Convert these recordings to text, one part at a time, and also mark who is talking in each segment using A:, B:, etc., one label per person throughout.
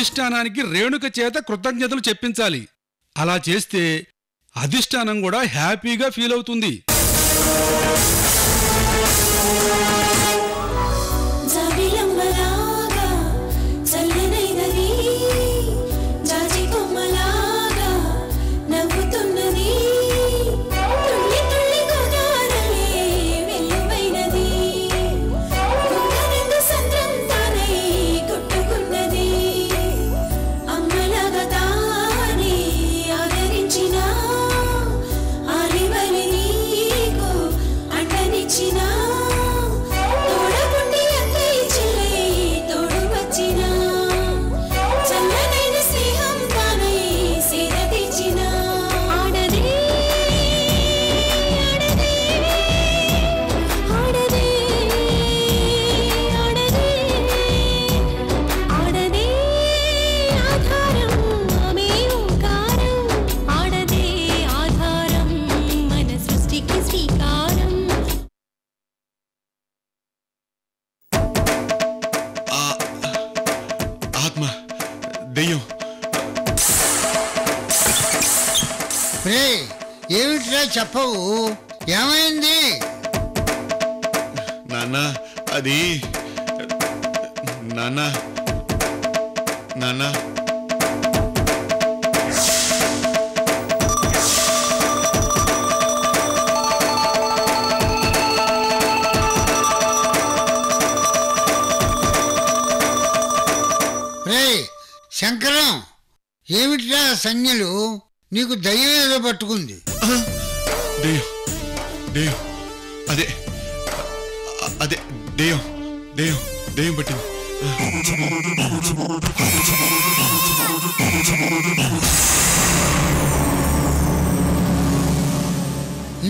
A: అధిష్టానానికి రేణుక చేత కృతజ్ఞతలు చెప్పించాలి. అలా చేస్తే అధిష్టానం కూడా హ్యాపీగా ఫీల్ అవుతుంది.
B: ఏమిట్రా చెప్పవు, ఏమైంది?
C: నాన్న అది నాన్న నాన్న
B: రే శంకరం, ఏమిట్రా సంజ్ఞలు? నీకు దయ్యం ఏదో పట్టుకుంది.
C: దెయ్యం దెయ్యం అదే అదే దెయ్యం దెయ్యం దెయ్యం పట్టింది.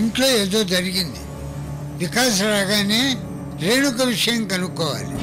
B: ఇంట్లో ఏదో జరిగింది. వికాస్ రాగానే రేణుక విషయం కనుక్కోవాలి.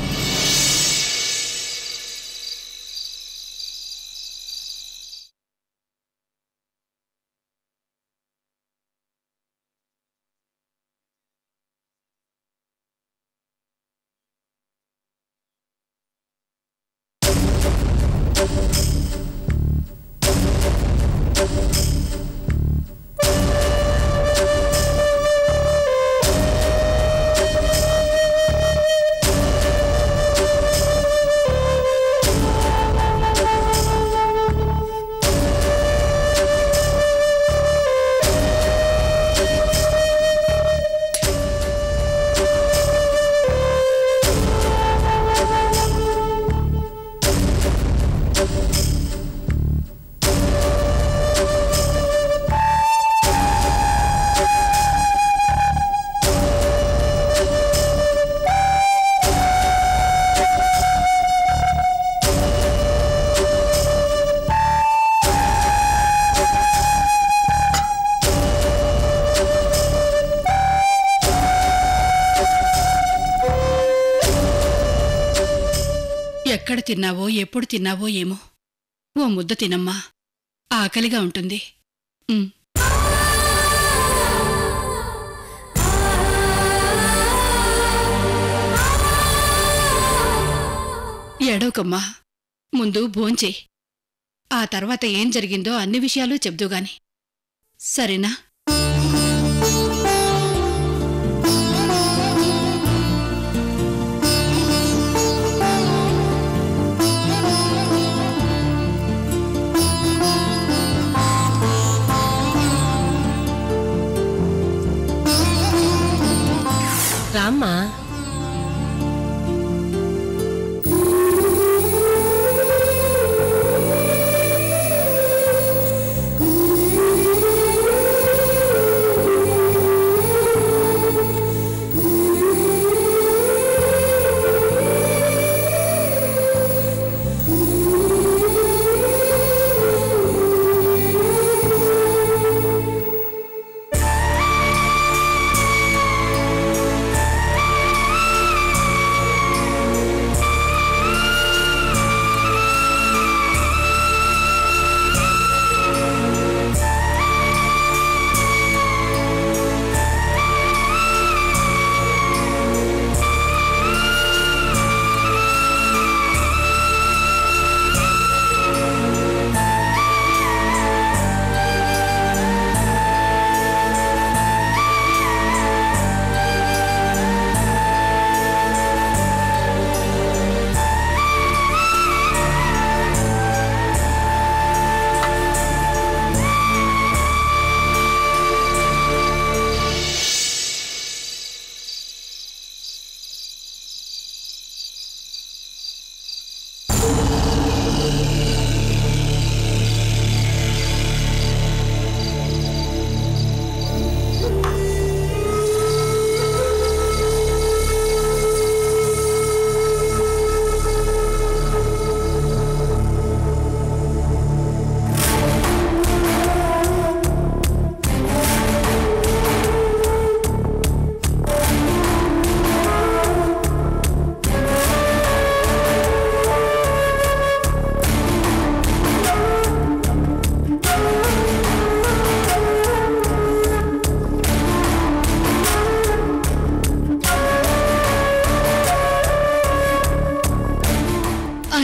D: ఎక్కడ తిన్నావో ఎప్పుడు తిన్నావో ఏమో. ఓ ముద్ద తినమ్మా, ఆకలిగా ఉంటుంది. ఏడవకమ్మా, ముందు భోంచేయి. ఆ తర్వాత ఏం జరిగిందో అన్ని విషయాలు చెప్దుగాని, సరేనా?
E: రామ్మా.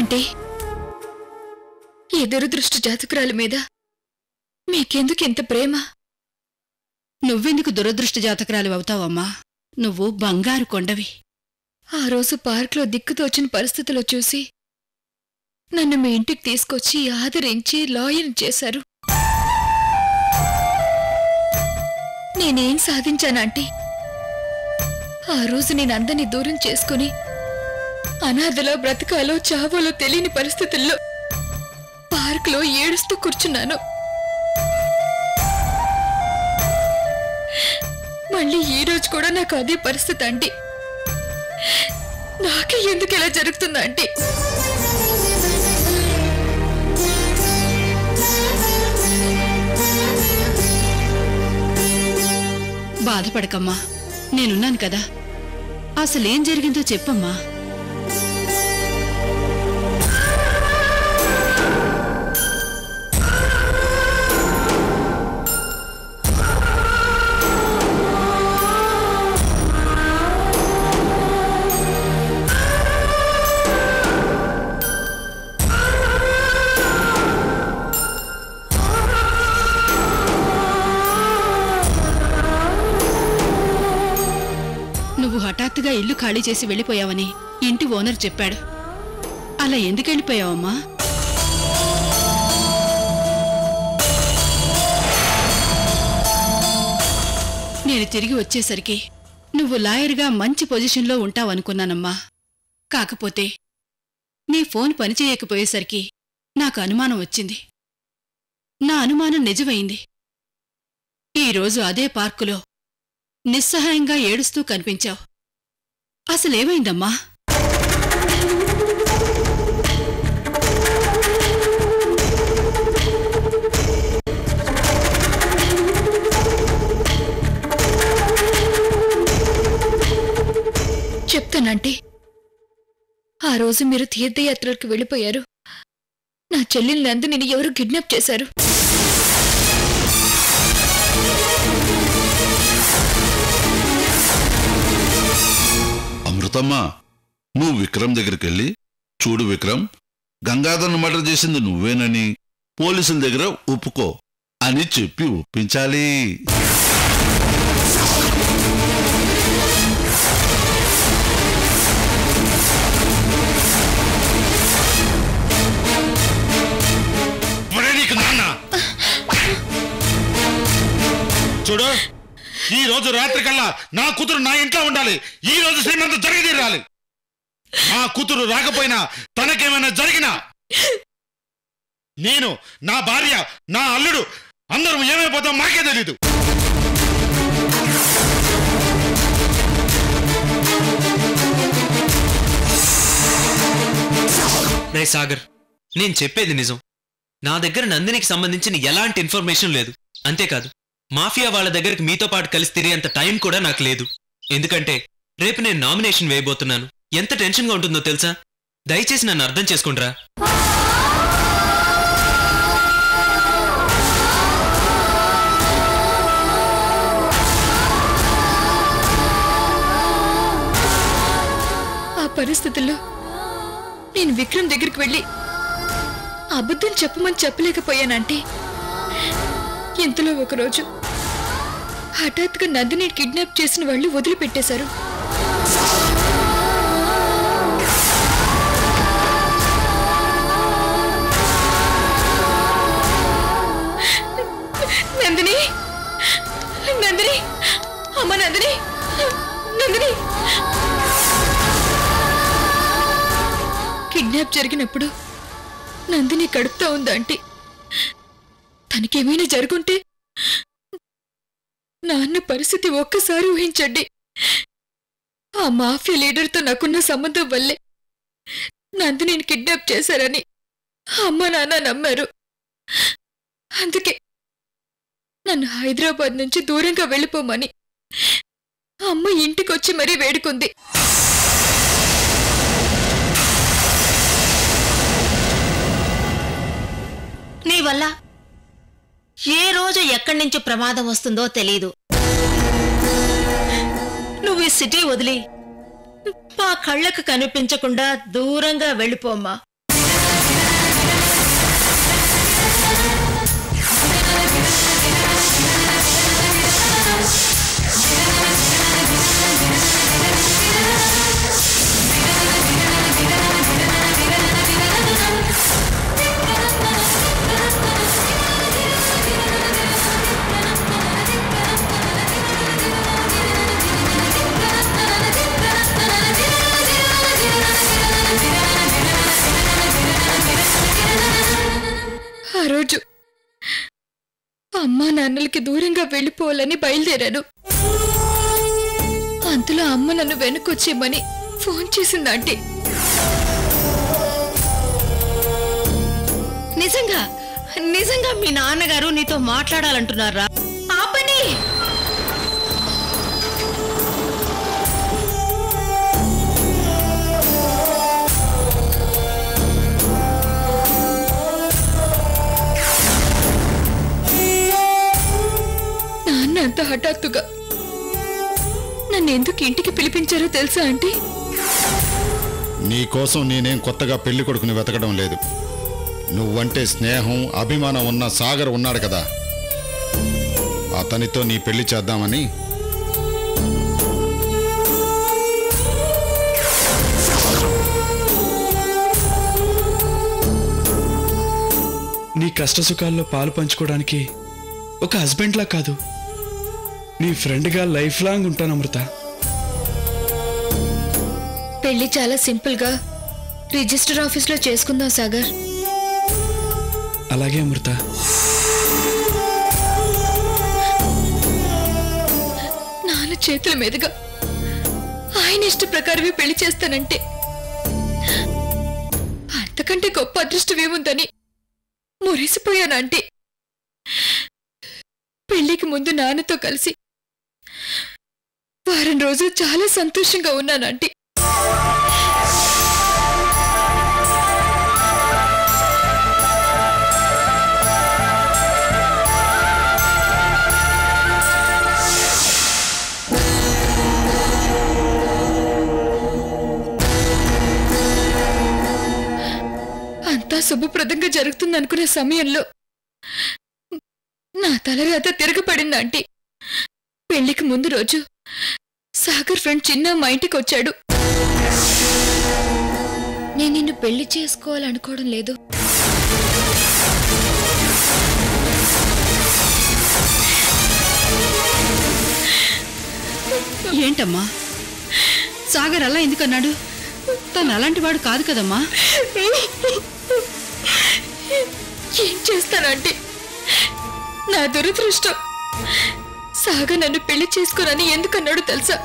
E: ఆంటీ, ఈ దురదృష్ట జాతకురాల మీద మీకెందుకు ఇంత ప్రేమ?
D: నువ్వెందుకు దురదృష్ట జాతకురాలు అవుతావమ్మా? నువ్వు బంగారు కొండవి.
E: ఆ రోజు పార్క్లో దిక్కుతోచిన పరిస్థితిలో చూసి నన్ను మీ ఇంటికి తీసుకొచ్చి ఆదరించి లాయర్ని చేశారు. నేనేం సాధించానంటే, ఆ రోజు నేను అందరినీ దూరం చేసుకుని అనాథలో బ్రతకాలో చావాలో తెలియని పరిస్థితుల్లో పార్క్లో ఏడుస్తూ కూర్చున్నాను. మళ్ళీ ఈ రోజు కూడా నాకు అదే పరిస్థితి ఆంటీ. నాకే ఎందుకు ఇలా జరుగుతుందా ఆంటీ?
D: బాధపడకమ్మా, నేనున్నాను కదా. అసలేం జరిగిందో చెప్పమ్మా. నువ్వు హఠాత్తుగా ఇల్లు ఖాళీ చేసి వెళ్ళిపోయావని ఇంటి ఓనర్ చెప్పాడు. అలా ఎందుకు వెళ్ళిపోయావమ్మా? నేను తిరిగి వచ్చేసరికి నువ్వు లాయర్గా మంచి పొజిషన్లో ఉంటావనుకున్నానమ్మా. కాకపోతే నీ ఫోన్ పనిచేయకపోయేసరికి నాకు అనుమానం వచ్చింది. నా అనుమానం నిజమైంది. ఈరోజు అదే పార్కులో నిస్సహాయంగా ఏడుస్తూ కనిపించావు. అసలేమైందమ్మా?
E: చెప్తానంటే, ఆ రోజు మీరు తీర్థయాత్రలకు వెళ్ళిపోయారు. నా చెల్లెల్ని నందిని ఎవరు కిడ్నాప్ చేశారు.
F: అమృతమ్మా, నువ్వు విక్రమ్ దగ్గరికి వెళ్ళి, చూడు విక్రమ్, గంగాధర్ను మర్డర్ చేసింది నువ్వేనని పోలీసుల దగ్గర ఒప్పుకో అని చెప్పి ఒప్పించాలి.
C: చూడు, ఈ రోజు రాత్రి కల్లా నా కూతురు నా ఇంట్లో ఉండాలి. ఈ రోజు శ్రీమంతం జరిగి తీరాలి. నా కూతురు రాకపోయినా, తనకేమైనా జరిగినా, నేను, నా భార్య, నా అల్లుడు అందరం ఏమైపోతాం మాకే తెలీదు.
G: రే సాగర్, నేను చెప్పేది నిజం. నా దగ్గర నందినికి సంబంధించిన ఎలాంటి ఇన్ఫర్మేషన్ లేదు. అంతేకాదు, మాఫియా వాళ్ళ దగ్గరికి మీతో పాటు కలిసి తిరిగేంత టైం కూడా నాకు లేదు. ఎందుకంటే రేపు నేను నామినేషన్ వేయబోతున్నాను. ఎంత టెన్షన్గా ఉంటుందో తెలుసా? దయచేసి నన్ను అర్థం చేసుకుంట్రా.
E: ఆ పరిస్థితుల్లో నేను విక్రమ్ దగ్గరికి వెళ్ళి అబద్ధం చెప్పమని చెప్పలేకపోయానంటే, ఇంతలో ఒకరోజు హఠాత్తుగా నందిని కిడ్నాప్ చేసిన వాళ్ళు వదిలిపెట్టేశారు. నందిని, నందిని, అమ్మ నందిని, నందిని. కిడ్నాప్ జరిగినప్పుడు నందిని కడుపుతా ఉందంటే, తనకేమైనా జరుగుంటే నాన్న పరిస్థితి ఒక్కసారి ఊహించండి. ఆ మాఫియా లీడర్తో నాకున్న సంబంధం వల్లే నందినిని కిడ్నాప్ చేశారని అమ్మ నాన్న నమ్మారు. అందుకే నన్ను హైదరాబాద్ నుంచి దూరంగా వెళ్ళిపోమని అమ్మ ఇంటికొచ్చి మరీ వేడుకుంది.
H: నీ వల్ల ఏ రోజు ఎక్కడి నుంచి ప్రమాదం వస్తుందో తెలీదు. నువ్వు ఈ సిటీ వదిలి మా కళ్ళకు కనిపించకుండా దూరంగా వెళ్ళిపోమ్మా.
E: అమ్మా నాన్నలకి దూరంగా వెళ్ళిపోవాలని బయలుదేరాను. అంతలో అమ్మ నన్ను వెనకొచ్చేయమని ఫోన్ చేసిందంటే.
H: నిజంగా నిజంగా మీ నాన్నగారు నీతో మాట్లాడాలంటున్నారా? ఆ పని
E: నాన్న అంత హఠాత్తుగా నన్ను ఎందుకు ఇంటికి పిలిపించారో తెలుసా ఆంటీ?
C: నీకోసం నేనేం కొత్తగా పెళ్లి కొడుకుని వెతకడం లేదు. నువ్వంటే స్నేహం అభిమానం ఉన్న సాగర్ ఉన్నాడు కదా, అతనితో నీ పెళ్లి చేద్దామని.
I: నీ కష్టసుఖాల్లో పాలు పంచుకోవడానికి ఒక హస్బెండ్లా కాదు, నీ ఫ్రెండ్గా లైఫ్ లాంగ్ ఉంటాను అమృత.
E: పెళ్లి చాలా సింపుల్ గా రిజిస్టర్ ఆఫీస్లో చేసుకుందాం సాగర్.
I: అలాగే అమృత.
E: నాన్న చేతుల మీదుగా ఆయన ఇష్ట ప్రకారమే పెళ్లి చేస్తానంటే అంతకంటే గొప్ప అదృష్టం ఏముందని మురిసిపోయానంటే. పెళ్లికి ముందు నాన్నతో కలిసి వారం రోజులు చాలా సంతోషంగా ఉన్నానంటే. అంతా శుభప్రదంగా జరుగుతుందనుకునే సమయంలో నా తలరాత తిరగబడిందంటే. పెళ్లికి ముందు రోజు సాగర్ ఫ్రెండ్ చిన్న మా ఇంటికి వచ్చాడు. నేను నిన్ను పెళ్లి చేసుకోవాలనుకోవడం లేదు.
D: ఏంటమ్మా సాగర్ అలా ఎందుకన్నాడు? తను అలాంటి వాడు కాదు కదమ్మా.
E: ఏం చేస్తానంటే నా దురదృష్టం. సాగర్ నన్ను పెళ్లి చేసుకోనని ఎందుకన్నాడు తెలుసా?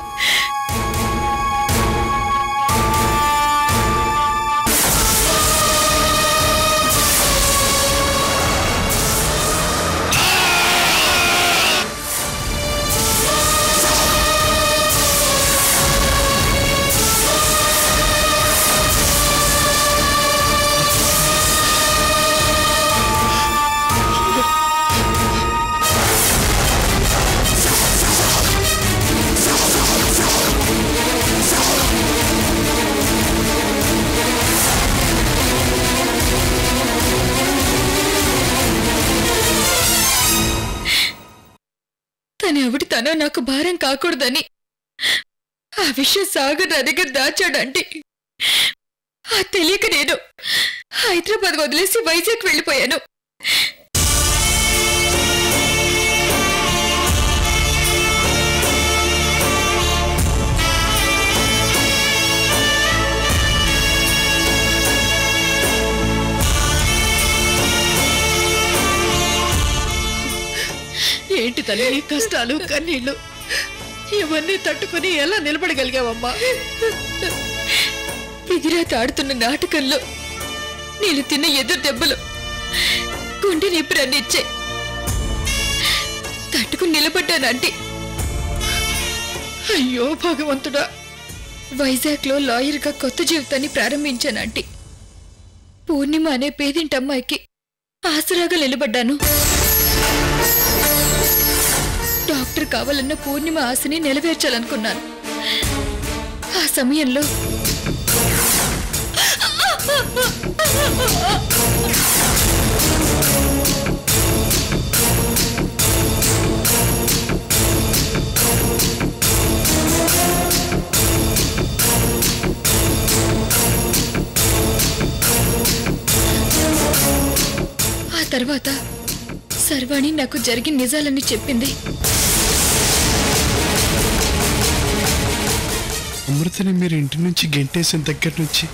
E: తనెవడి తనో నాకు భారం కాకూడదని ఆ విషయం సాగర్ నా దగ్గర దాచాడంటే. ఆ తెలియక నేను హైదరాబాద్ వదిలేసి వైజాగ్ వెళ్ళిపోయాను.
D: ఏంటి తల్లి కష్టాలు కన్నీళ్లు ఇవన్నీ తట్టుకుని ఎలా నిలబడగలిగావమ్మా?
E: ఎగిరాత ఆడుతున్న నాటకంలో నేను తిన్న ఎదురు దెబ్బలు గుండె నిప్పురన్నిచ్చే తట్టుకుని నిలబడ్డానంటే.
D: అయ్యో భగవంతుడా.
E: వైజాగ్లో లాయర్గా కొత్త జీవితాన్ని ప్రారంభించానంటే. పూర్ణిమ అనే పేదింటమ్మాయికి ఆసరాగా నిలబడ్డాను. డాక్టర్ కావాలన్న పూర్ణిమ ఆశని నెరవేర్చాలనుకున్నాను. ఆ సమయంలో ఆ తర్వాత సర్వాణి నాకు జరిగిన నిజాలన్నీ చెప్పింది.
I: అమృతని మీరు ఇంటి నుంచి గెంటేసిన దగ్గర నుంచి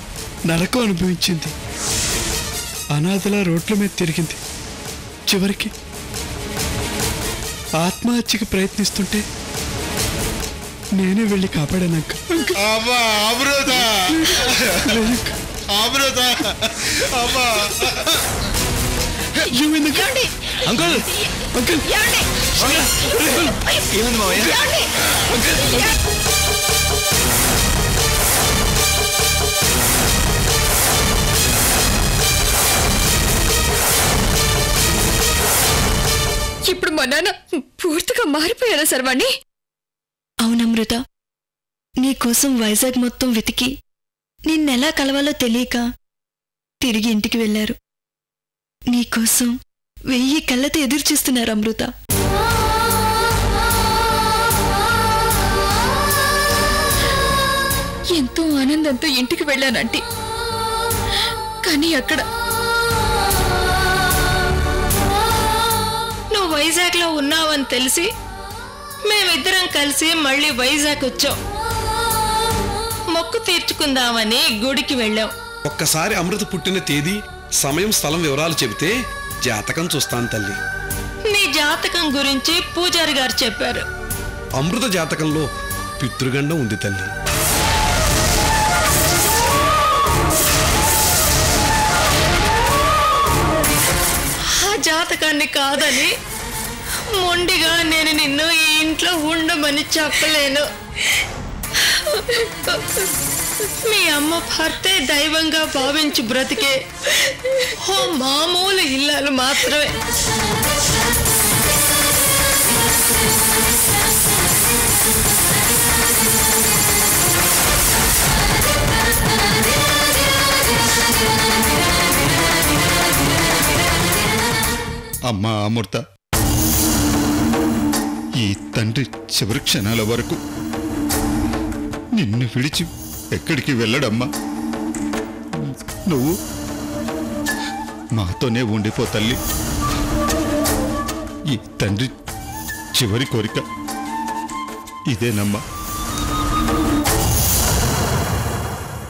I: నరకం అనుభవించింది. అనాథలా రోడ్ల మీద తిరిగింది. చివరికి ఆత్మహత్యకి ప్రయత్నిస్తుంటే నేనే వెళ్ళి కాపాడాను అంకుల్.
C: అమ్మా అమృత అమృత అమ్మా
I: అంకుల్ అంకుల్ ఏముంది మావయ్య?
E: ఇప్పుడు మా నాన్న పూర్తిగా మారిపోయారా సర్వాణి?
J: అవునమృత, నీకోసం వైజాగ్ మొత్తం వెతికి నిన్నెలా కలవాలో తెలియక తిరిగి ఇంటికి వెళ్లారు. నీకోసం 1000 కళ్ళతో ఎదురుచూస్తున్నారు అమృత.
E: ఎంతో ఆనందంతో ఇంటికి వెళ్ళానంటే కానీ అక్కడ
H: నువ్వు వైజాగ్ లో ఉన్నావని తెలిసి మేమిద్దరం కలిసి మళ్ళీ వైజాగ్ వచ్చాం. మొక్కు తీర్చుకుందామని గుడికి వెళ్ళాం.
A: ఒక్కసారి అమృత పుట్టిన తేదీ, సమయం, స్థలం వివరాలు చెబితే జాతకం చూస్తాను తల్లి.
H: నీ జాతకం గురించి పూజారి గారు చెప్పారు.
A: అమృత జాతకంలో పితృగండం ఉంది తల్లి.
H: ఆ జాతకాన్ని కాదని మొండిగా నేను నిన్ను ఈ ఇంట్లో ఉండమని చెప్పలేను. మీ అమ్మ భర్తే దైవంగా భావించి బ్రతికే ఓ మామూలు ఇల్లాలు మాత్రమే.
K: అమ్మా అమృత, ఈ తండ్రి చివరి క్షణాల వరకు నిన్ను విడిచి ఎక్కడికి వెళ్ళడమ్మా. నువ్వు మాతోనే ఉండిపో తల్లి. ఈ తండ్రి చివరి కోరిక ఇదేనమ్మా.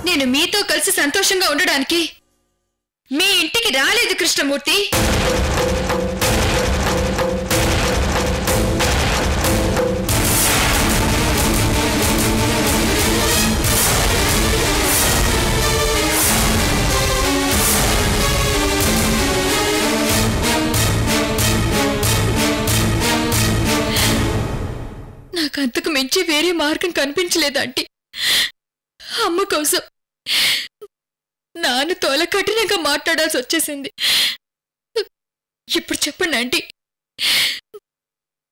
E: నేను మీతో కలిసి సంతోషంగా ఉండడానికి మీ ఇంటికి రాలేదు కృష్ణమూర్తి. నాకు అంతకు మించి వేరే మార్గం కనిపించలేదంటే అమ్మ కోసం నాన్న తోల కఠినంగా మాట్లాడాల్సి వచ్చేసింది. ఇప్పుడు చెప్పండి ఆంటీ,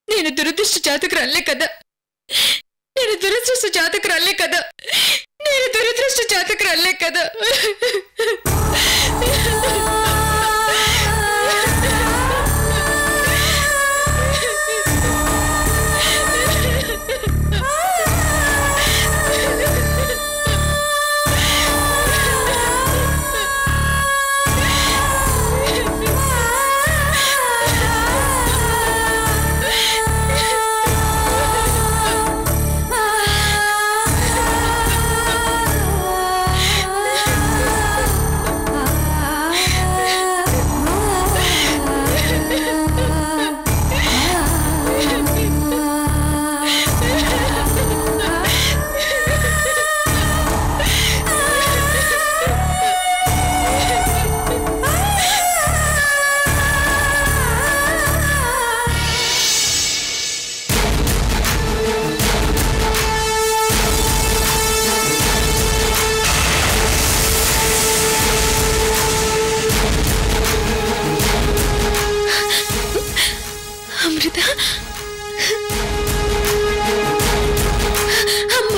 E: నేను దురదృష్ట జాతకురాలే కదా? నేను దురదృష్ట జాతకురాలే కదా? నేను దురదృష్ట జాతకురాలే కదా? అమృత, అమ్మ